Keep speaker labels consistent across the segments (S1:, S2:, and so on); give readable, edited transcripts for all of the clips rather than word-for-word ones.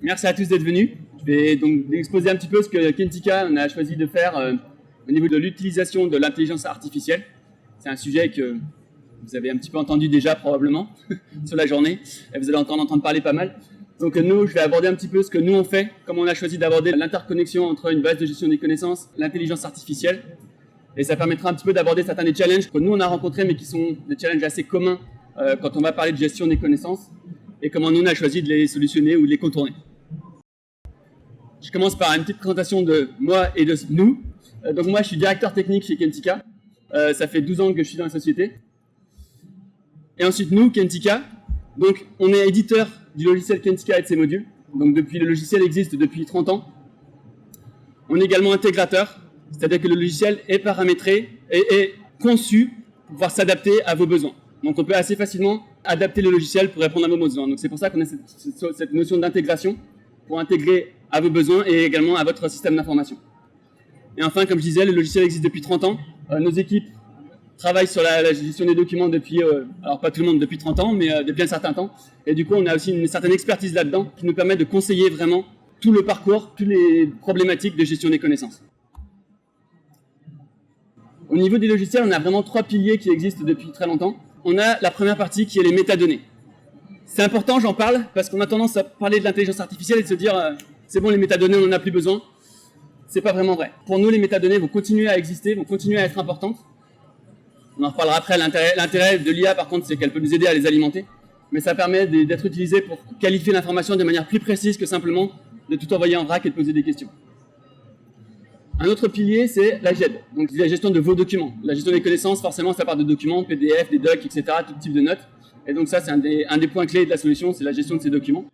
S1: Merci à tous d'être venus. Je vais donc exposer un petit peu ce que Kentika on a choisi de faire au niveau de l'utilisation de l'intelligence artificielle. C'est un sujet que vous avez un petit peu entendu déjà probablement sur la journée et vous allez entendre parler pas mal. Donc nous, je vais aborder un petit peu ce que nous on fait, comment on a choisi d'aborder l'interconnexion entre une base de gestion des connaissances, l'intelligence artificielle. Et ça permettra un petit peu d'aborder certains des challenges que nous on a rencontrés mais qui sont des challenges assez communs quand on va parler de gestion des connaissances et comment nous on a choisi de les solutionner ou de les contourner. Je commence par une petite présentation de moi et de nous. Donc moi je suis directeur technique chez Kentika. Ça fait 12 ans que je suis dans la société. Et ensuite nous, Kentika, donc on est éditeur du logiciel Kentika et de ses modules. Donc le logiciel existe depuis 30 ans. On est également intégrateur, c'est-à-dire que le logiciel est paramétré et est conçu pour pouvoir s'adapter à vos besoins. Donc on peut assez facilement adapter le logiciel pour répondre à vos besoins. Donc c'est pour ça qu'on a cette notion d'intégration pour intégrer à vos besoins et également à votre système d'information. Et enfin, comme je disais, le logiciel existe depuis 30 ans. Nos équipes travaillent sur la gestion des documents depuis, alors pas tout le monde depuis 30 ans, mais depuis un certain temps. Et du coup, on a aussi une certaine expertise là-dedans qui nous permet de conseiller vraiment tout le parcours, toutes les problématiques de gestion des connaissances. Au niveau des logiciels, on a vraiment 3 piliers qui existent depuis très longtemps. On a la première partie qui est les métadonnées. C'est important, j'en parle, parce qu'on a tendance à parler de l'intelligence artificielle et de se dire c'est bon, les métadonnées, on n'en a plus besoin. C'est pas vraiment vrai. Pour nous, les métadonnées vont continuer à exister, vont continuer à être importantes. On en reparlera après. L'intérêt de l'IA, par contre, c'est qu'elle peut nous aider à les alimenter. Mais ça permet d'être utilisé pour qualifier l'information de manière plus précise que simplement de tout envoyer en vrac et de poser des questions. Un autre pilier, c'est la GED, donc la gestion de vos documents. La gestion des connaissances, forcément, ça part de documents, PDF, des docs, etc., tout type de notes. Et donc ça, c'est un des points clés de la solution, c'est la gestion de ces documents.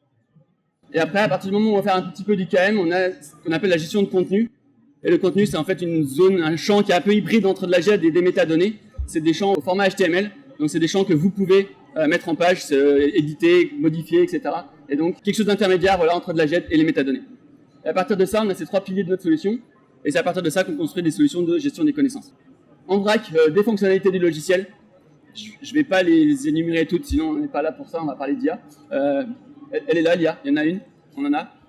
S1: Et après, à partir du moment où on va faire un petit peu d'IKM, on a ce qu'on appelle la gestion de contenu. Et le contenu, c'est en fait une zone, un champ qui est un peu hybride entre de la GED et des métadonnées. C'est des champs au format HTML, donc c'est des champs que vous pouvez mettre en page, éditer, modifier, etc. Et donc quelque chose d'intermédiaire entre de la GED et les métadonnées. Et à partir de ça, on a ces 3 piliers de notre solution. Et c'est à partir de ça qu'on construit des solutions de gestion des connaissances. En vrac, des fonctionnalités du logiciel. Je ne vais pas les énumérer toutes, sinon on n'est pas là pour ça, on va parler d'IA. Elle est là, l'IA, il y en a une, on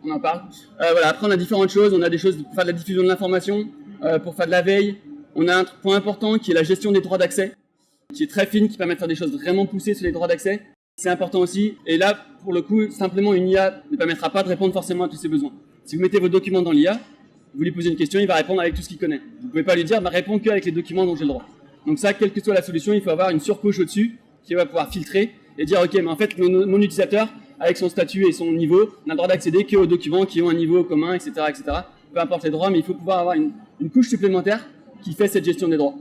S1: en parle. Voilà. Après, on a différentes choses, on a des choses pour faire de la diffusion de l'information, pour faire de la veille. On a un point important qui est la gestion des droits d'accès, qui est très fine, qui permet de faire des choses vraiment poussées sur les droits d'accès. C'est important aussi. Et là, pour le coup, simplement une IA ne permettra pas de répondre forcément à tous ses besoins. Si vous mettez vos documents dans l'IA, vous lui posez une question, il va répondre avec tout ce qu'il connaît. Vous ne pouvez pas lui dire, réponds qu'avec les documents dont j'ai le droit. Donc ça, quelle que soit la solution, il faut avoir une surcouche au-dessus qui va pouvoir filtrer et dire, ok, mais en fait, mon utilisateur, avec son statut et son niveau, n'a le droit d'accéder qu'aux documents qui ont un niveau commun, etc., etc. Peu importe les droits, mais il faut pouvoir avoir une couche supplémentaire qui fait cette gestion des droits.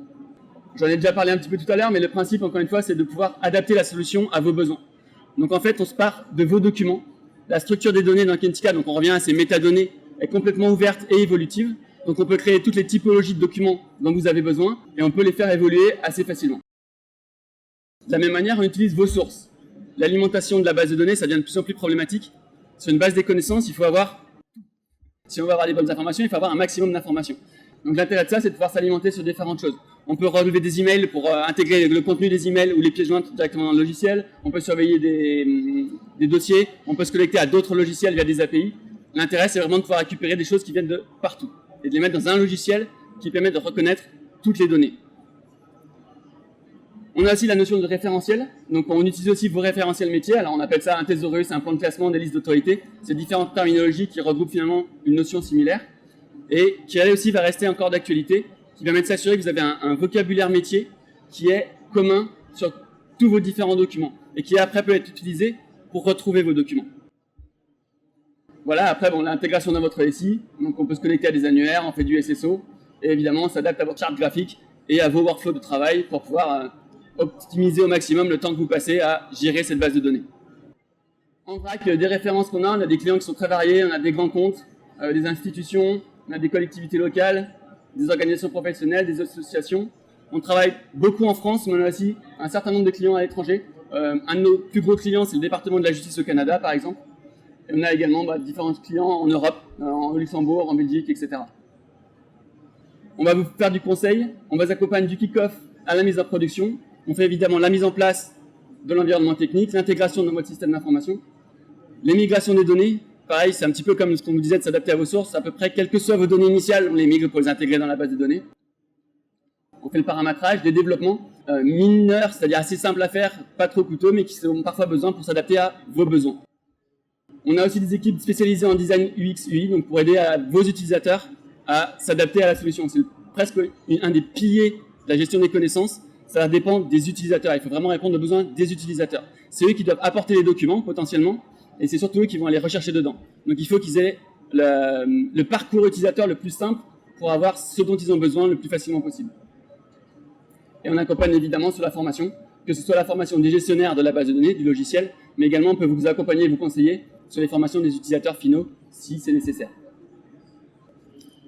S1: J'en ai déjà parlé un petit peu tout à l'heure, mais le principe, encore une fois, c'est de pouvoir adapter la solution à vos besoins. Donc en fait, on se part de vos documents. La structure des données dans Kentika, donc on revient à ces métadonnées, est complètement ouverte et évolutive. Donc on peut créer toutes les typologies de documents dont vous avez besoin et on peut les faire évoluer assez facilement. De la même manière, on utilise vos sources. L'alimentation de la base de données, ça devient de plus en plus problématique. Sur une base des connaissances, si on veut avoir les bonnes informations, il faut avoir un maximum d'informations. Donc l'intérêt de ça, c'est de pouvoir s'alimenter sur différentes choses. On peut relever des emails pour intégrer le contenu des emails ou les pièces jointes directement dans le logiciel. On peut surveiller des dossiers. On peut se connecter à d'autres logiciels via des API. L'intérêt, c'est vraiment de pouvoir récupérer des choses qui viennent de partout et de les mettre dans un logiciel qui permet de reconnaître toutes les données. On a aussi la notion de référentiel. Donc, on utilise aussi vos référentiels métiers. Alors, on appelle ça un thésaurus, un plan de classement, des listes d'autorité. C'est différentes terminologies qui regroupent finalement une notion similaire et qui, elle aussi, va rester encore d'actualité, qui permet de s'assurer que vous avez un vocabulaire métier qui est commun sur tous vos différents documents et qui, après, peut être utilisé pour retrouver vos documents. Voilà, après, l'intégration dans votre SI, donc on peut se connecter à des annuaires, on fait du SSO, et évidemment, on s'adapte à votre charte graphique et à vos workflows de travail pour pouvoir optimiser au maximum le temps que vous passez à gérer cette base de données. En vrac, des références qu'on a, on a des clients qui sont très variés, on a des grands comptes, des institutions, on a des collectivités locales, des organisations professionnelles, des associations. On travaille beaucoup en France, mais on a aussi un certain nombre de clients à l'étranger. Un de nos plus gros clients, c'est le département de la justice au Canada, par exemple. Et on a également différents clients en Europe, en Luxembourg, en Belgique, etc. On va vous faire du conseil, on va vous accompagner du kick-off à la mise en production. On fait évidemment la mise en place de l'environnement technique, l'intégration dans votre système d'information, les migrations des données, pareil, c'est un petit peu comme ce qu'on vous disait de s'adapter à vos sources. À peu près, quelles que soient vos données initiales, on les migre pour les intégrer dans la base de données. On fait le paramétrage, des développements mineurs, c'est-à-dire assez simples à faire, pas trop coûteux, mais qui ont parfois besoin pour s'adapter à vos besoins. On a aussi des équipes spécialisées en design UX, UI, donc pour aider vos utilisateurs à s'adapter à la solution. C'est presque un des piliers de la gestion des connaissances. Ça dépend des utilisateurs. Il faut vraiment répondre aux besoins des utilisateurs. C'est eux qui doivent apporter les documents, potentiellement, et c'est surtout eux qui vont aller rechercher dedans. Donc il faut qu'ils aient le parcours utilisateur le plus simple pour avoir ce dont ils ont besoin le plus facilement possible. Et on accompagne évidemment sur la formation, que ce soit la formation des gestionnaires de la base de données, du logiciel, mais également on peut vous accompagner et vous conseiller sur les formations des utilisateurs finaux, si c'est nécessaire.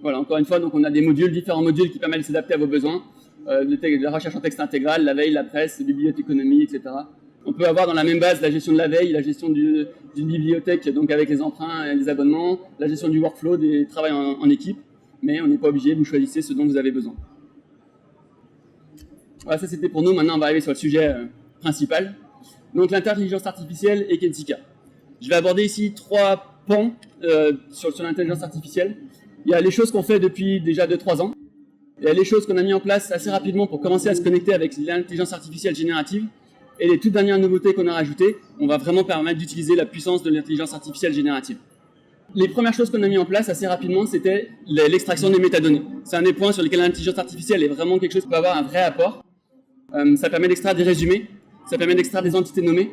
S1: Voilà, encore une fois, donc on a des modules, différents modules qui permettent de s'adapter à vos besoins, la recherche en texte intégral, la veille, la presse, bibliothéconomie, etc. On peut avoir dans la même base la gestion de la veille, la gestion d'une bibliothèque, donc avec les emprunts et les abonnements, la gestion du workflow, des travaux en équipe, mais on n'est pas obligé, vous choisissez ce dont vous avez besoin. Voilà, ça c'était pour nous. Maintenant, on va arriver sur le sujet principal. Donc, l'intelligence artificielle et Kensika. Je vais aborder ici 3 pans sur l'intelligence artificielle. Il y a les choses qu'on fait depuis déjà 2-3 ans. Il y a les choses qu'on a mis en place assez rapidement pour commencer à se connecter avec l'intelligence artificielle générative. Et les toutes dernières nouveautés qu'on a rajoutées, on va vraiment permettre d'utiliser la puissance de l'intelligence artificielle générative. Les premières choses qu'on a mis en place assez rapidement, c'était l'extraction des métadonnées. C'est un des points sur lesquels l'intelligence artificielle est vraiment quelque chose qui peut avoir un vrai apport. Ça permet d'extraire des résumés, ça permet d'extraire des entités nommées,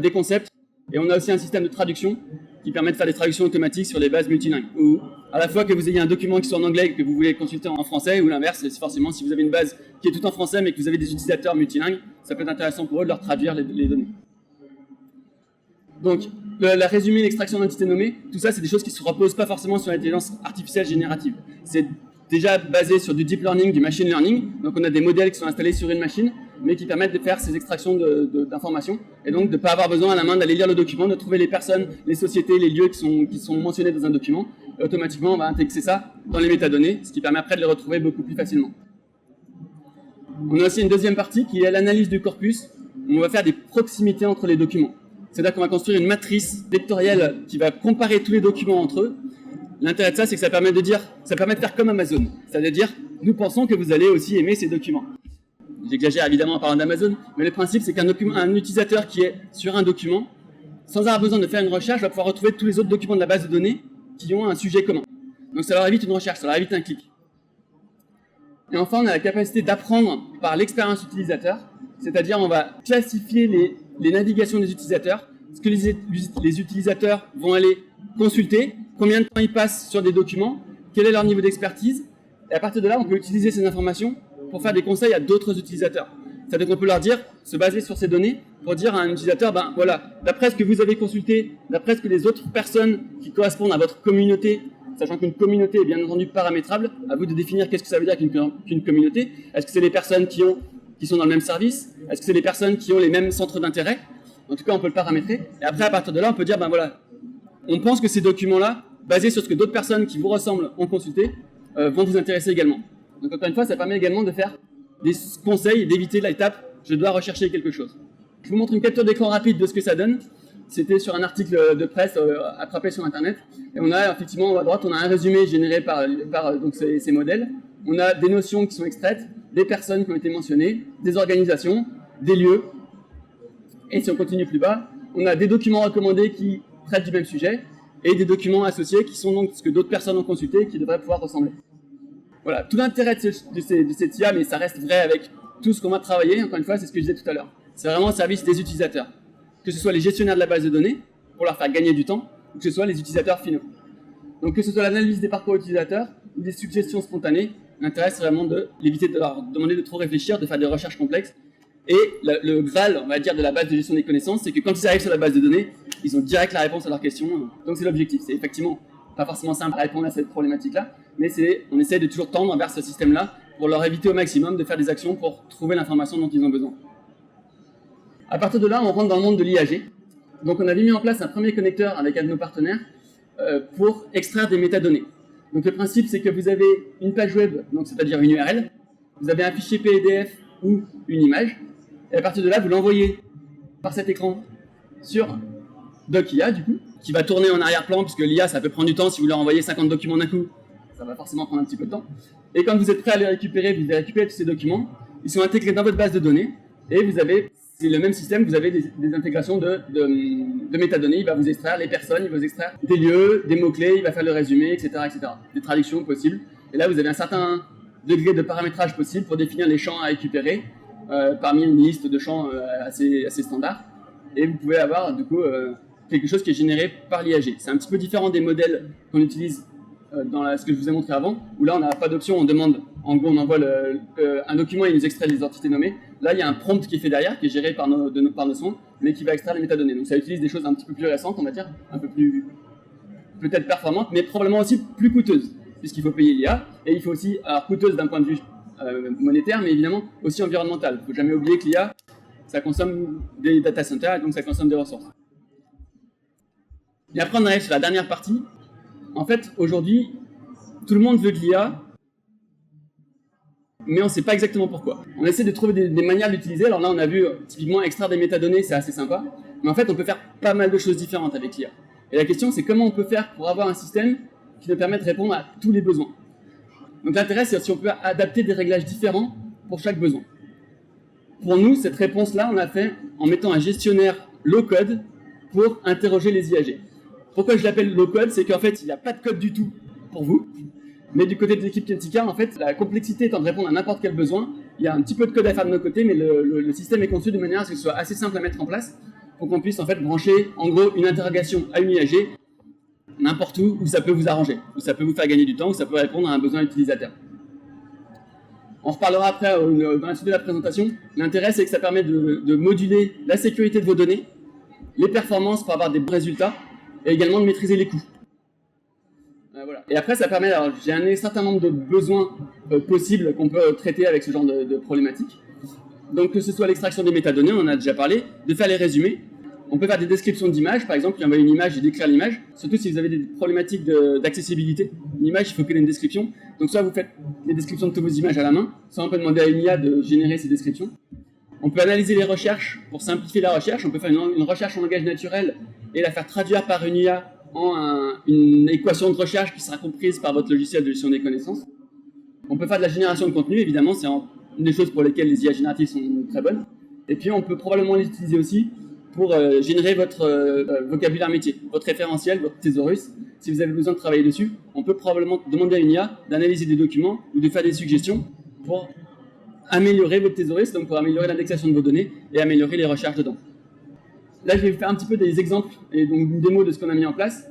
S1: des concepts, et on a aussi un système de traduction qui permet de faire des traductions automatiques sur des bases multilingues. Ou à la fois que vous ayez un document qui soit en anglais et que vous voulez consulter en français, ou l'inverse, c'est forcément si vous avez une base qui est tout en français mais que vous avez des utilisateurs multilingues, ça peut être intéressant pour eux de leur traduire les données. Donc, la résumé, l'extraction d'entités nommées, tout ça, c'est des choses qui ne se reposent pas forcément sur l'intelligence artificielle générative. C'est déjà basé sur du deep learning, du machine learning. Donc on a des modèles qui sont installés sur une machine, mais qui permettent de faire ces extractions d'informations, et donc de ne pas avoir besoin à la main d'aller lire le document, de trouver les personnes, les sociétés, les lieux qui sont mentionnés dans un document. Et automatiquement, on va intégrer ça dans les métadonnées, ce qui permet après de les retrouver beaucoup plus facilement. On a aussi une deuxième partie qui est l'analyse du corpus. On va faire des proximités entre les documents. C'est-à-dire qu'on va construire une matrice vectorielle qui va comparer tous les documents entre eux. L'intérêt de ça, c'est que ça permet de faire comme Amazon. C'est-à-dire, nous pensons que vous allez aussi aimer ces documents. J'exagère évidemment en parlant d'Amazon, mais le principe, c'est qu'un utilisateur qui est sur un document, sans avoir besoin de faire une recherche, va pouvoir retrouver tous les autres documents de la base de données qui ont un sujet commun. Donc ça leur évite une recherche, ça leur évite un clic. Et enfin, on a la capacité d'apprendre par l'expérience utilisateur, c'est-à-dire on va classifier les navigations des utilisateurs, ce que les utilisateurs vont aller consulter, combien de temps ils passent sur des documents, quel est leur niveau d'expertise, et à partir de là, on peut utiliser ces informations pour faire des conseils à d'autres utilisateurs. C'est-à-dire qu'on peut leur dire, se baser sur ces données, pour dire à un utilisateur, ben voilà, d'après ce que vous avez consulté, d'après ce que les autres personnes qui correspondent à votre communauté, sachant qu'une communauté est bien entendu paramétrable, à vous de définir qu'est-ce que ça veut dire qu'une communauté. Est-ce que c'est les personnes qui sont dans le même service? Est-ce que c'est les personnes qui ont les mêmes centres d'intérêt? En tout cas, on peut le paramétrer. Et après, à partir de là, on peut dire, ben voilà, on pense que ces documents-là, basés sur ce que d'autres personnes qui vous ressemblent ont consulté, vont vous intéresser également. Donc encore une fois, ça permet également de faire des conseils et d'éviter l'étape « je dois rechercher quelque chose ». Je vous montre une capture d'écran rapide de ce que ça donne. C'était sur un article de presse attrapé sur Internet. Et on a effectivement, à droite, on a un résumé généré par donc ces modèles. On a des notions qui sont extraites, des personnes qui ont été mentionnées, des organisations, des lieux. Et si on continue plus bas, on a des documents recommandés qui traitent du même sujet et des documents associés qui sont donc ce que d'autres personnes ont consulté et qui devraient pouvoir ressembler. Voilà, tout l'intérêt de cette IA, mais ça reste vrai avec tout ce qu'on va travailler, encore une fois, c'est ce que je disais tout à l'heure. C'est vraiment au service des utilisateurs. Que ce soit les gestionnaires de la base de données, pour leur faire gagner du temps, ou que ce soit les utilisateurs finaux. Donc que ce soit l'analyse des parcours utilisateurs, ou des suggestions spontanées, l'intérêt c'est vraiment d'éviter de leur demander de trop réfléchir, de faire des recherches complexes. Et le Graal, on va dire, de la base de gestion des connaissances, c'est que quand ils arrivent sur la base de données, ils ont direct la réponse à leurs questions. Donc c'est l'objectif. C'est effectivement pas forcément simple à répondre à cette problématique-là, mais on essaie de toujours tendre vers ce système-là pour leur éviter au maximum de faire des actions pour trouver l'information dont ils ont besoin. À partir de là, on rentre dans le monde de l'IAG. Donc on avait mis en place un premier connecteur avec un de nos partenaires pour extraire des métadonnées. Donc le principe, c'est que vous avez une page web, donc c'est-à-dire une URL, vous avez un fichier PDF ou une image, et à partir de là, vous l'envoyez par cet écran sur DocIA, du coup, qui va tourner en arrière-plan, puisque l'IA, ça peut prendre du temps. Si vous leur envoyez 50 documents d'un coup, ça va forcément prendre un petit peu de temps. Et quand vous êtes prêt à les récupérer, vous allez récupérer tous ces documents. Ils sont intégrés dans votre base de données. Et vous avez, c'est le même système, vous avez des intégrations de métadonnées. Il va vous extraire les personnes, il va vous extraire des lieux, des mots-clés, il va faire le résumé, etc., etc. Des traductions possibles. Et là, vous avez un certain degré de paramétrage possible pour définir les champs à récupérer parmi une liste de champs assez standard. Et vous pouvez avoir, du coup, quelque chose qui est généré par l'IAG. C'est un petit peu différent des modèles qu'on utilise dans ce que je vous ai montré avant, où là, on n'a pas d'option, on demande, en gros, on envoie un document et il nous extrait les entités nommées. Là, il y a un prompt qui est fait derrière, qui est géré par nos soins, mais qui va extraire les métadonnées. Donc ça utilise des choses un petit peu plus récentes, on va dire, un peu plus, peut-être performantes, mais probablement aussi plus coûteuses, puisqu'il faut payer l'IA, et il faut aussi, alors coûteuse d'un point de vue monétaire, mais évidemment aussi environnemental. Il ne faut jamais oublier que l'IA, ça consomme des data centers, et donc ça consomme des ressources. Et après, on arrive sur la dernière partie. En fait, aujourd'hui, tout le monde veut de l'IA, mais on ne sait pas exactement pourquoi. On essaie de trouver des manières de l'utiliser. Alors là, on a vu typiquement extraire des métadonnées, c'est assez sympa. Mais en fait, on peut faire pas mal de choses différentes avec l'IA. Et la question, c'est comment on peut faire pour avoir un système qui nous permet de répondre à tous les besoins. Donc l'intérêt, c'est si on peut adapter des réglages différents pour chaque besoin. Pour nous, cette réponse-là, on l'a fait en mettant un gestionnaire low-code pour interroger les IAG. Pourquoi je l'appelle low-code? C'est qu'en fait, il n'y a pas de code du tout pour vous. Mais du côté de l'équipe Kentika, en fait, la complexité étant de répondre à n'importe quel besoin, il y a un petit peu de code à faire de notre côté, mais le système est conçu de manière à ce que ce soit assez simple à mettre en place pour qu'on puisse en fait brancher, en gros, une interrogation à une IAG n'importe où ça peut vous arranger, où ça peut vous faire gagner du temps, où ça peut répondre à un besoin utilisateur. On reparlera après dans la suite de la présentation. L'intérêt, c'est que ça permet de moduler la sécurité de vos données, les performances pour avoir des bons résultats, et également de maîtriser les coûts. Voilà. Et après, ça permet, alors j'ai un certain nombre de besoins possibles qu'on peut traiter avec ce genre de problématiques. Donc que ce soit l'extraction des métadonnées, on en a déjà parlé, de faire les résumés. On peut faire des descriptions d'images, par exemple, il envoie une image et décrire l'image, surtout si vous avez des problématiques d'accessibilité. Une image, il faut qu'elle ait une description. Donc soit vous faites les descriptions de toutes vos images à la main, soit on peut demander à une IA de générer ces descriptions. On peut analyser les recherches pour simplifier la recherche. On peut faire une recherche en langage naturel et la faire traduire par une IA en une équation de recherche qui sera comprise par votre logiciel de gestion des connaissances. On peut faire de la génération de contenu, évidemment, c'est une des choses pour lesquelles les IA génératives sont très bonnes. Et puis on peut probablement les utiliser aussi pour générer votre vocabulaire métier, votre référentiel, votre thésaurus. Si vous avez besoin de travailler dessus, on peut probablement demander à une IA d'analyser des documents ou de faire des suggestions pour améliorer votre thésaurus, donc pour améliorer l'indexation de vos données et améliorer les recherches dedans. Là, je vais vous faire un petit peu des exemples et donc une démo de ce qu'on a mis en place.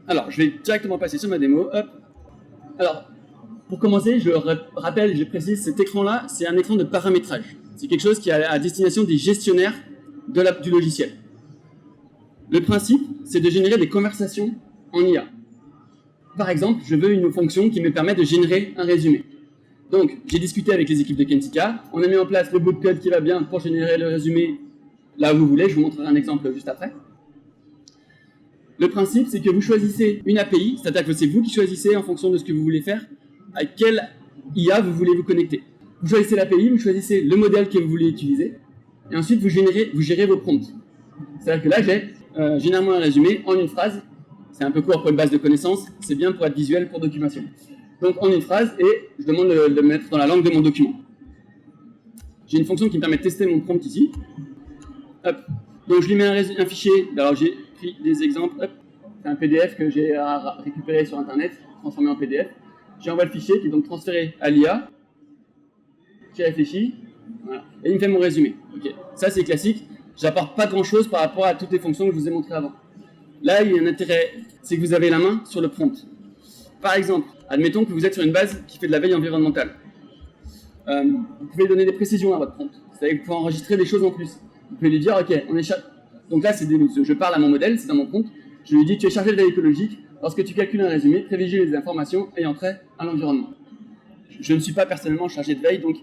S1: Alors, je vais directement passer sur ma démo. Hop. Alors, pour commencer, je rappelle, je précise, cet écran-là, c'est un écran de paramétrage. C'est quelque chose qui est à destination des gestionnaires du logiciel. Le principe, c'est de générer des conversations en IA. Par exemple, je veux une fonction qui me permet de générer un résumé. Donc, j'ai discuté avec les équipes de Kentika, on a mis en place le bout de code qui va bien pour générer le résumé là où vous voulez, je vous montrerai un exemple juste après. Le principe, c'est que vous choisissez une API, c'est-à-dire que c'est vous qui choisissez en fonction de ce que vous voulez faire, à quelle IA vous voulez vous connecter. Vous choisissez l'API, vous choisissez le modèle que vous voulez utiliser, et ensuite vous gérez vos prompts. C'est-à-dire que là, j'ai généralement un résumé en une phrase, c'est un peu court pour une base de connaissances, c'est bien pour être visuel pour documentation. Donc en une phrase, et je demande de le mettre dans la langue de mon document. J'ai une fonction qui me permet de tester mon prompt ici. Hop. Donc je lui mets un fichier, alors j'ai pris des exemples, hop. C'est un PDF que j'ai récupéré sur internet, transformé en PDF. J'envoie le fichier qui est donc transféré à l'IA, qui réfléchit, voilà. Et il me fait mon résumé. Okay. Ça c'est classique, j'apporte pas grand chose par rapport à toutes les fonctions que je vous ai montrées avant. Là il y a un intérêt, c'est que vous avez la main sur le prompt. Par exemple, admettons que vous êtes sur une base qui fait de la veille environnementale. Vous pouvez donner des précisions à votre prompt, c'est-à-dire que vous pouvez enregistrer des choses en plus. Vous pouvez lui dire, ok, donc là, je parle à mon modèle, c'est dans mon prompt. Je lui dis, tu es chargé de veille écologique. Lorsque tu calcules un résumé, privilégie les informations ayant trait à l'environnement. Je ne suis pas personnellement chargé de veille, donc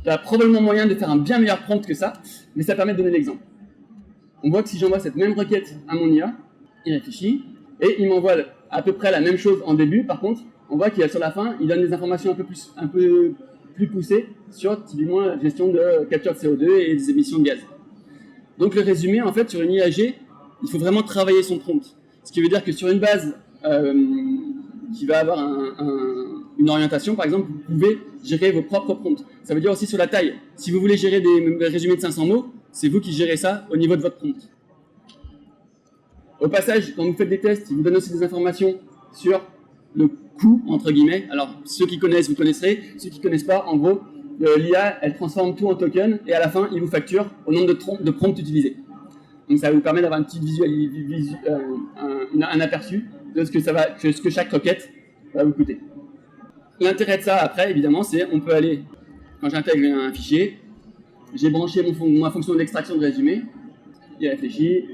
S1: il y a probablement moyen de faire un bien meilleur prompt que ça, mais ça permet de donner l'exemple. On voit que si j'envoie cette même requête à mon IA, il réfléchit, et il m'envoie à peu près la même chose en début. Par contre, on voit qu'il y a sur la fin, il donne des informations un peu plus poussées sur typiquement la gestion de capture de CO2 et des émissions de gaz. Donc le résumé, en fait, sur une IAG, il faut vraiment travailler son prompt. Ce qui veut dire que sur une base qui va avoir une orientation, par exemple, vous pouvez gérer vos propres prompts. Ça veut dire aussi sur la taille. Si vous voulez gérer des résumés de 500 mots, c'est vous qui gérez ça au niveau de votre prompt. Au passage, quand vous faites des tests, ils vous donnent aussi des informations sur le coût, entre guillemets. Alors, ceux qui connaissent, vous connaisserez. Ceux qui ne connaissent pas, en gros, l'IA, elle transforme tout en token et à la fin, il vous facture au nombre de prompts utilisés. Donc, ça va vous permettre d'avoir une petite un aperçu de ce que chaque requête va vous coûter. L'intérêt de ça, après, évidemment, c'est on peut aller, quand j'intègre un fichier, j'ai branché ma fonction d'extraction de résumé, il réfléchit,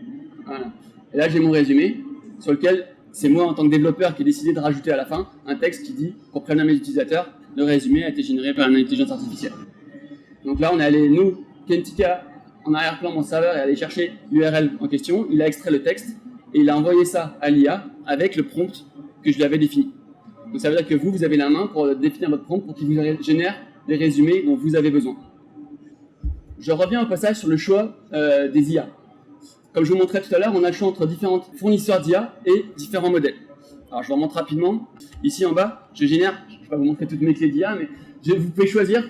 S1: voilà. Et là, j'ai mon résumé, sur lequel c'est moi, en tant que développeur, qui ai décidé de rajouter à la fin un texte qui dit, pour prévenir mes utilisateurs, le résumé a été généré par une intelligence artificielle. Donc là, on est allé, nous, Kentika, en arrière-plan, mon serveur est allé chercher l'URL en question, il a extrait le texte, et il a envoyé ça à l'IA avec le prompt que je lui avais défini. Donc ça veut dire que vous avez la main pour définir votre prompt pour qu'il vous génère les résumés dont vous avez besoin. Je reviens au passage sur le choix des IA. Comme je vous montrais tout à l'heure, on a le choix entre différents fournisseurs d'IA et différents modèles. Alors je vous remonte rapidement. Ici en bas, je génère, je ne vais pas vous montrer toutes mes clés d'IA, mais vous pouvez choisir,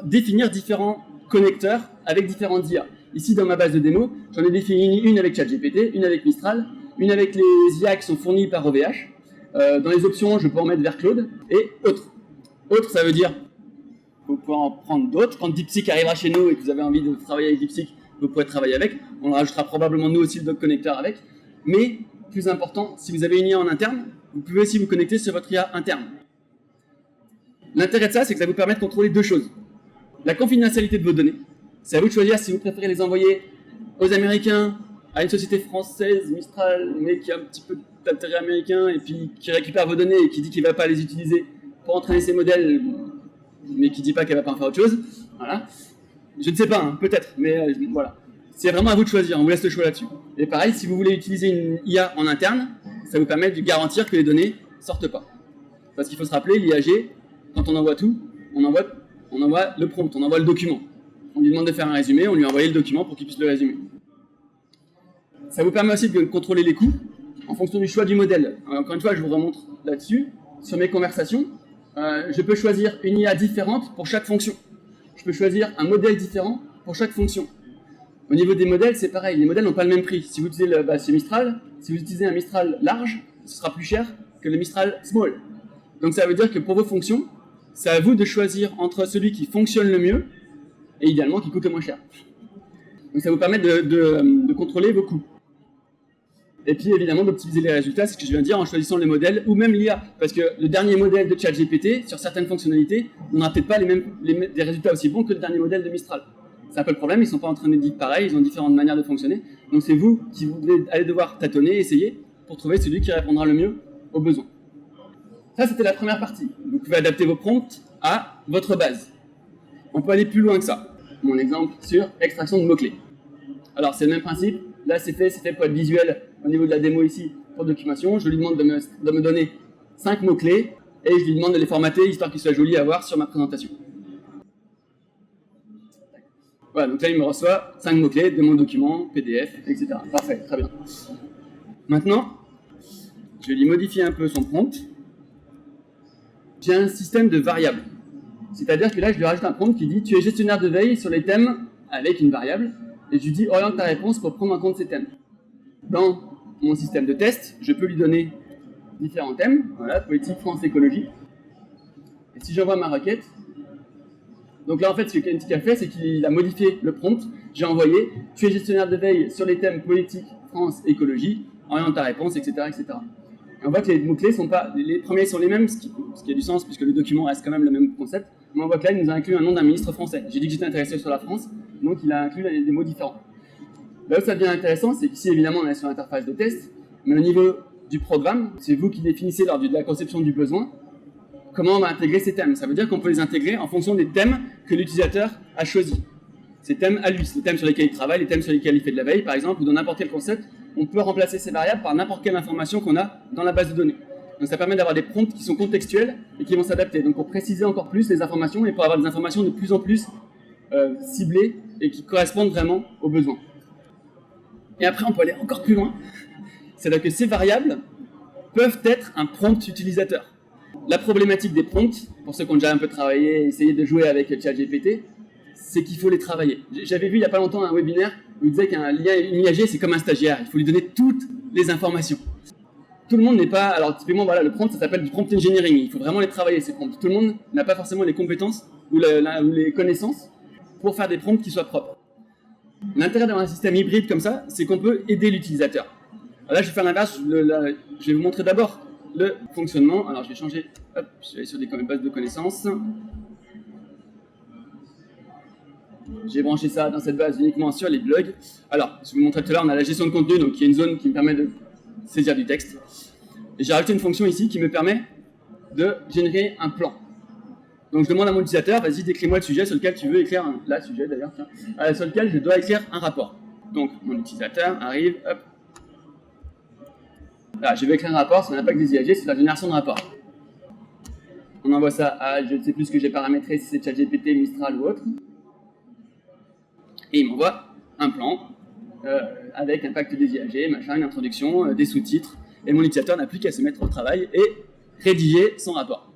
S1: définir différents connecteurs avec différentes IA. Ici dans ma base de démo, j'en ai défini une avec ChatGPT, une avec Mistral, une avec les IA qui sont fournies par OVH. Dans les options, je peux en mettre vers Claude et autres. Autres, ça veut dire vous pouvez en prendre d'autres. Quand DeepSeek arrivera chez nous et que vous avez envie de travailler avec DeepSeek, vous pourrez travailler avec. On rajoutera probablement nous aussi le doc connecteur avec. Mais, plus important, si vous avez une IA en interne, vous pouvez aussi vous connecter sur votre IA interne. L'intérêt de ça, c'est que ça vous permet de contrôler deux choses. La confidentialité de vos données. C'est à vous de choisir si vous préférez les envoyer aux Américains, à une société française, Mistral, mais qui a un petit peu d'intérêt américain, et puis qui récupère vos données et qui dit qu'il ne va pas les utiliser pour entraîner ses modèles, mais qui ne dit pas qu'elle ne va pas en faire autre chose. Voilà. Je ne sais pas, hein, peut-être, mais voilà. C'est vraiment à vous de choisir, on vous laisse le choix là-dessus. Et pareil, si vous voulez utiliser une IA en interne, ça vous permet de garantir que les données ne sortent pas. Parce qu'il faut se rappeler, l'IAG, quand on envoie tout, on envoie le prompt, on envoie le document. On lui demande de faire un résumé, on lui envoie le document pour qu'il puisse le résumer. Ça vous permet aussi de contrôler les coûts en fonction du choix du modèle. Encore une fois, je vous remontre là-dessus. Sur mes conversations, je peux choisir une IA différente pour chaque fonction. Je peux choisir un modèle différent pour chaque fonction. Au niveau des modèles, c'est pareil. Les modèles n'ont pas le même prix. Si vous utilisez chez Mistral, si vous utilisez un Mistral large, ce sera plus cher que le Mistral small. Donc ça veut dire que pour vos fonctions, c'est à vous de choisir entre celui qui fonctionne le mieux et idéalement qui coûte le moins cher. Donc ça vous permet de contrôler vos coûts. Et puis évidemment d'optimiser les résultats, c'est ce que je viens de dire, en choisissant les modèles ou même l'IA. Parce que le dernier modèle de ChatGPT, sur certaines fonctionnalités, n'aura peut-être pas des résultats aussi bons que le dernier modèle de Mistral. C'est un peu le problème, ils ne sont pas en train de dire pareil, ils ont différentes manières de fonctionner. Donc c'est vous qui allez devoir tâtonner, essayer, pour trouver celui qui répondra le mieux aux besoins. Ça, c'était la première partie. Vous pouvez adapter vos prompts à votre base. On peut aller plus loin que ça. Mon exemple sur extraction de mots-clés. Alors c'est le même principe. Là, c'est fait pour être visuel au niveau de la démo ici, pour documentation. Je lui demande de me donner 5 mots-clés et je lui demande de les formater histoire qu'ils soient jolis à voir sur ma présentation. Voilà, donc là, il me reçoit 5 mots-clés de mon document, PDF, etc. Parfait, très bien. Maintenant, je vais lui modifier un peu son prompt. J'ai un système de variables. C'est-à-dire que là, je lui rajoute un prompt qui dit « Tu es gestionnaire de veille sur les thèmes avec une variable ». Et je lui dis « Oriente ta réponse pour prendre en compte ces thèmes ». Dans mon système de test, je peux lui donner différents thèmes. Voilà, politique, France, écologie. Et si j'envoie ma requête, donc là, en fait, ce que Kentika a fait, c'est qu'il a modifié le prompt. J'ai envoyé « Tu es gestionnaire de veille sur les thèmes politique, France, écologie, oriente ta réponse, etc. etc. » Et on voit que les mots-clés sont pas... Les premiers sont les mêmes, ce qui a du sens, puisque le document reste quand même le même concept. Mais on voit que là, il nous a inclus un nom d'un ministre français. J'ai dit que j'étais intéressé sur la France, donc il a inclus des mots différents. Là où ça devient intéressant, c'est qu'ici, évidemment, on est sur l'interface de test, mais au niveau du programme, c'est vous qui définissez lors de la conception du besoin comment on va intégrer ces thèmes. Ça veut dire qu'on peut les intégrer en fonction des thèmes que l'utilisateur a choisis. Ces thèmes à lui, les thèmes sur lesquels il travaille, les thèmes sur lesquels il fait de la veille, par exemple, ou dans n'importe quel concept, on peut remplacer ces variables par n'importe quelle information qu'on a dans la base de données. Donc ça permet d'avoir des prompts qui sont contextuels et qui vont s'adapter. Donc pour préciser encore plus les informations et pour avoir des informations de plus en plus ciblées et qui correspondent vraiment aux besoins. Et après, on peut aller encore plus loin. C'est-à-dire que ces variables peuvent être un prompt utilisateur. La problématique des prompts, pour ceux qui ont déjà un peu travaillé et essayé de jouer avec ChatGPT, c'est qu'il faut les travailler. J'avais vu il n'y a pas longtemps un webinaire où il disait qu'un IAG, c'est comme un stagiaire. Il faut lui donner toutes les informations. Tout le monde n'est pas... Alors typiquement, voilà, le prompt, ça s'appelle du prompt engineering. Il faut vraiment les travailler, ces prompts. Tout le monde n'a pas forcément les compétences ou les connaissances pour faire des prompts qui soient propres. L'intérêt d'avoir un système hybride comme ça, c'est qu'on peut aider l'utilisateur. Alors là, je vais faire l'inverse. Je vais vous montrer d'abord le fonctionnement. Alors, je vais changer. Hop, je vais aller sur des bases de connaissances. J'ai branché ça dans cette base uniquement sur les blogs. Alors, je vous montrais tout à l'heure, on a la gestion de contenu, donc il y a une zone qui me permet de saisir du texte. Et j'ai rajouté une fonction ici qui me permet de générer un plan. Donc je demande à mon utilisateur, vas-y, décris-moi le sujet sur lequel tu veux écrire, sujet d'ailleurs, sur lequel je dois écrire un rapport. Donc mon utilisateur arrive, hop. Là, je vais écrire un rapport sur l'impact des IAG, c'est la génération de rapport. On envoie ça à, je ne sais plus ce que j'ai paramétré, si c'est ChatGPT, Mistral ou autre. Et il m'envoie un plan avec impact des IAG, machin, une introduction, des sous-titres. Et mon utilisateur n'a plus qu'à se mettre au travail et rédiger son rapport.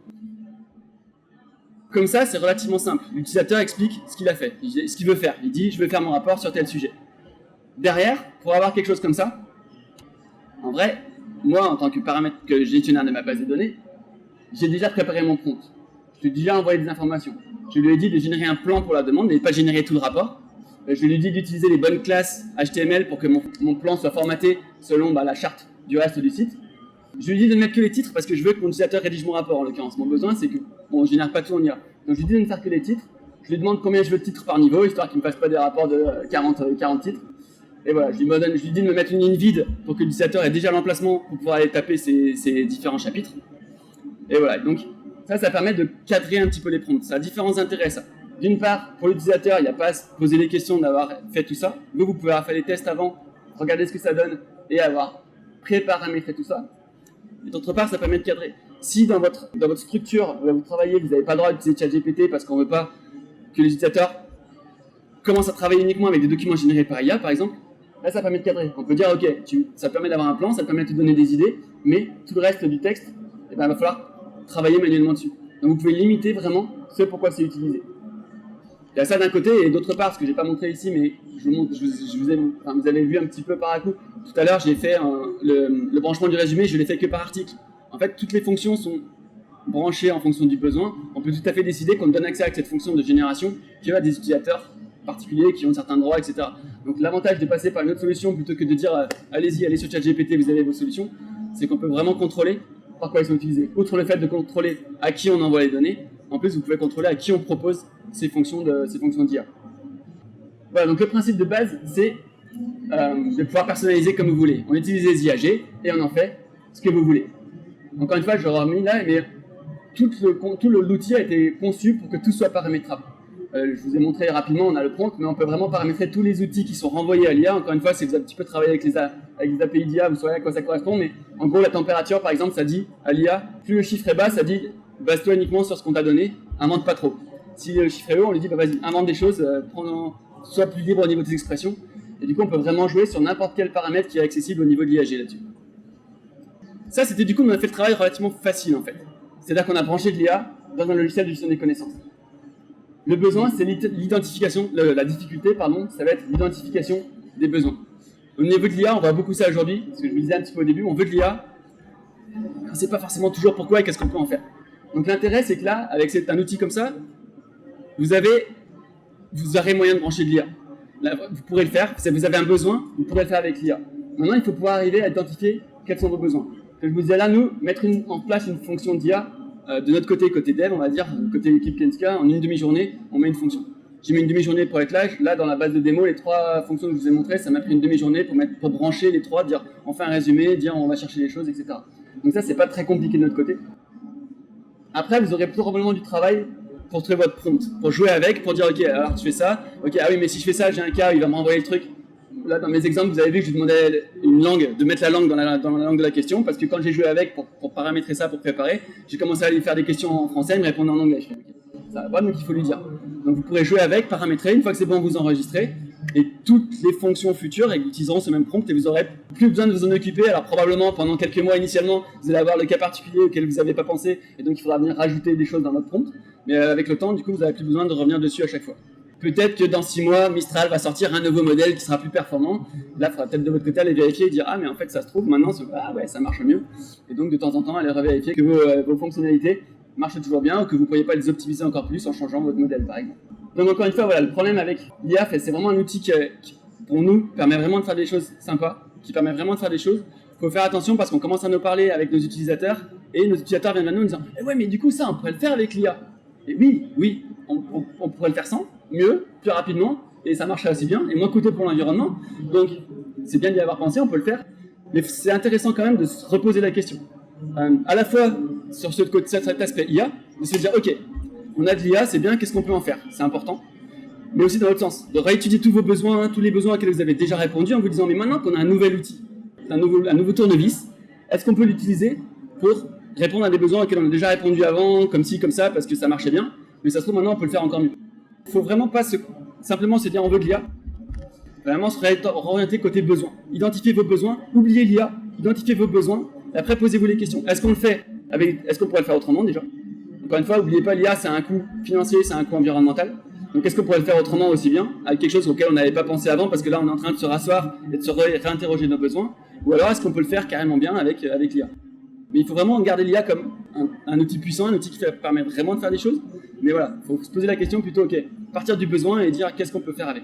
S1: Comme ça, c'est relativement simple. L'utilisateur explique ce qu'il a fait, ce qu'il veut faire. Il dit, je veux faire mon rapport sur tel sujet. Derrière, pour avoir quelque chose comme ça, en vrai, moi, en tant que paramètre que gestionnaire de ma base de données, j'ai déjà préparé mon prompt. Je lui ai déjà envoyé des informations. Je lui ai dit de générer un plan pour la demande, mais pas générer tout le rapport. Je lui ai dit d'utiliser les bonnes classes HTML pour que mon plan soit formaté selon la charte du reste du site. Je lui ai dit de ne mettre que les titres parce que je veux que mon utilisateur rédige mon rapport en l'occurrence. Mon besoin, c'est que on ne génère pas tout en IA. Donc je lui ai dit de ne faire que les titres. Je lui demande combien je veux de titres par niveau, histoire qu'il ne me fasse pas des rapports de 40 titres. Et voilà, je lui dis de me mettre une ligne vide pour que l'utilisateur ait déjà l'emplacement pour pouvoir aller taper ces différents chapitres. Et voilà, donc ça permet de cadrer un petit peu les prompts. Ça a différents intérêts, ça. D'une part, pour l'utilisateur, il n'y a pas à se poser les questions d'avoir fait tout ça. Vous pouvez avoir fait les tests avant, regarder ce que ça donne et avoir pré-paramétré tout ça. Et d'autre part, ça permet de cadrer. Si dans votre structure, où vous travaillez, vous n'avez pas le droit d'utiliser ChatGPT parce qu'on ne veut pas que les utilisateurs commencent à travailler uniquement avec des documents générés par IA, par exemple, là, ça permet de cadrer. On peut dire, ok, ça permet d'avoir un plan, ça permet de te donner des idées, mais tout le reste du texte, il va falloir travailler manuellement dessus. Donc vous pouvez limiter vraiment ce pourquoi c'est utilisé. Il y a ça d'un côté, et d'autre part, ce que je n'ai pas montré ici, mais vous avez vu un petit peu par à coup. Tout à l'heure, j'ai fait le branchement du résumé, je l'ai fait que par article. En fait, toutes les fonctions sont branchées en fonction du besoin. On peut tout à fait décider qu'on donne accès à cette fonction de génération qui va à des utilisateurs particuliers qui ont certains droits, etc. Donc l'avantage de passer par une autre solution plutôt que de dire allez-y, allez sur ChatGPT, vous avez vos solutions, c'est qu'on peut vraiment contrôler par quoi elles sont utilisées. Outre le fait de contrôler à qui on envoie les données, en plus vous pouvez contrôler à qui on propose ces fonctions d'IA. Voilà, donc le principe de base, c'est de pouvoir personnaliser comme vous voulez. On utilise les IAG et on en fait ce que vous voulez. Encore une fois, je l'aurais remis là, mais tout l'outil a été conçu pour que tout soit paramétrable. Je vous ai montré rapidement, on a le prompt, mais on peut vraiment paramétrer tous les outils qui sont renvoyés à l'IA. Encore une fois, si vous avez un petit peu travaillé avec les API d'IA, vous saurez à quoi ça correspond, mais en gros, la température, par exemple, ça dit à l'IA, plus le chiffre est bas, ça dit base-toi uniquement sur ce qu'on t'a donné, invente pas trop. Si le chiffre est haut, on lui dit vas-y, invente des choses, sois plus libre au niveau des expressions. Et du coup, on peut vraiment jouer sur n'importe quel paramètre qui est accessible au niveau de l'IAG là-dessus. Ça, c'était du coup, on a fait le travail relativement facile en fait. C'est-à-dire qu'on a branché de l'IA dans un logiciel de gestion des connaissances. Le besoin, c'est l'identification, la difficulté, pardon, ça va être l'identification des besoins. Au niveau de l'IA, on voit beaucoup ça aujourd'hui, parce que je vous disais un petit peu au début, on veut de l'IA, on ne sait pas forcément toujours pourquoi et qu'est-ce qu'on peut en faire. Donc l'intérêt, c'est que là, avec un outil comme ça, vous aurez moyen de brancher de l'IA. Là, vous pourrez le faire, si vous avez un besoin, vous pourrez le faire avec l'IA. Maintenant, il faut pouvoir arriver à identifier quels sont vos besoins. Je vous disais là, nous, mettre en place une fonction d'IA, de notre côté dev, on va dire, côté équipe Kenska, en une demi-journée, on met une fonction. J'ai mis une demi-journée pour être là, dans la base de démo, les 3 fonctions que je vous ai montrées, ça m'a pris une demi-journée pour brancher les 3, dire on fait un résumé, dire on va chercher les choses, etc. Donc ça, c'est pas très compliqué de notre côté. Après, vous aurez probablement du travail pour trouver votre prompt, pour jouer avec, pour dire ok, alors tu fais ça, ok, ah oui, mais si je fais ça, j'ai un cas, il va me renvoyer le truc. Là, dans mes exemples, vous avez vu que je demandais une langue, de mettre la langue dans la langue de la question, parce que quand j'ai joué avec pour paramétrer ça, pour préparer, j'ai commencé à lui faire des questions en français, il me répondait en anglais. Je fais, okay, ça va pas, donc il faut lui dire. Donc vous pourrez jouer avec, paramétrer, une fois que c'est bon, vous enregistrez, Et toutes les fonctions futures utiliseront ce même prompt et vous n'aurez plus besoin de vous en occuper. Alors probablement pendant quelques mois initialement, vous allez avoir le cas particulier auquel vous n'avez pas pensé et donc il faudra venir rajouter des choses dans votre prompt. Mais avec le temps, du coup, vous n'avez plus besoin de revenir dessus à chaque fois. Peut-être que dans 6 mois, Mistral va sortir un nouveau modèle qui sera plus performant. Là, il faudra peut-être de votre côté aller vérifier et dire « Ah, mais en fait, ça se trouve, maintenant, ça marche mieux. » Et donc, de temps en temps, aller revérifier que vos fonctionnalités marchent toujours bien ou que vous ne pourriez pas les optimiser encore plus en changeant votre modèle, par exemple. Donc, encore une fois, voilà, le problème avec l'IA, c'est vraiment un outil qui, pour nous, permet vraiment de faire des choses sympas, qui permet vraiment de faire des choses. Il faut faire attention parce qu'on commence à nous parler avec nos utilisateurs et nos utilisateurs viennent à nous en disant « Ouais, mais du coup, ça, on pourrait le faire avec l'IA. » Et oui, on pourrait le faire sans, mieux, plus rapidement, et ça marcherait aussi bien, et moins coûteux pour l'environnement. Donc, c'est bien d'y avoir pensé, on peut le faire. Mais c'est intéressant quand même de se reposer la question. À la fois sur cet aspect IA, de se dire, ok, on a de l'IA, c'est bien, qu'est-ce qu'on peut en faire? C'est important. Mais aussi dans l'autre sens, de réétudier tous vos besoins, tous les besoins auxquels vous avez déjà répondu, en vous disant, mais maintenant qu'on a un nouvel outil, un nouveau tournevis, est-ce qu'on peut l'utiliser pour répondre à des besoins auxquels on a déjà répondu avant, comme ci, comme ça, parce que ça marchait bien, mais ça se trouve maintenant on peut le faire encore mieux. Il ne faut vraiment pas simplement se dire on veut de l'IA, vraiment se réorienter côté besoin. Identifiez vos besoins, oubliez l'IA, identifiez vos besoins, et après posez-vous les questions. Est-ce qu'on le fait est-ce qu'on pourrait le faire autrement déjà? Encore une fois, n'oubliez pas, l'IA c'est un coût financier, c'est un coût environnemental. Donc est-ce qu'on pourrait le faire autrement aussi bien, avec quelque chose auquel on n'avait pas pensé avant, parce que là on est en train de se rasseoir et de se réinterroger nos besoins, ou alors est-ce qu'on peut le faire carrément bien avec l'IA? Mais il faut vraiment garder l'IA comme un outil puissant, un outil qui permet vraiment de faire des choses. Mais voilà, il faut se poser la question plutôt, ok, partir du besoin et dire qu'est-ce qu'on peut faire avec.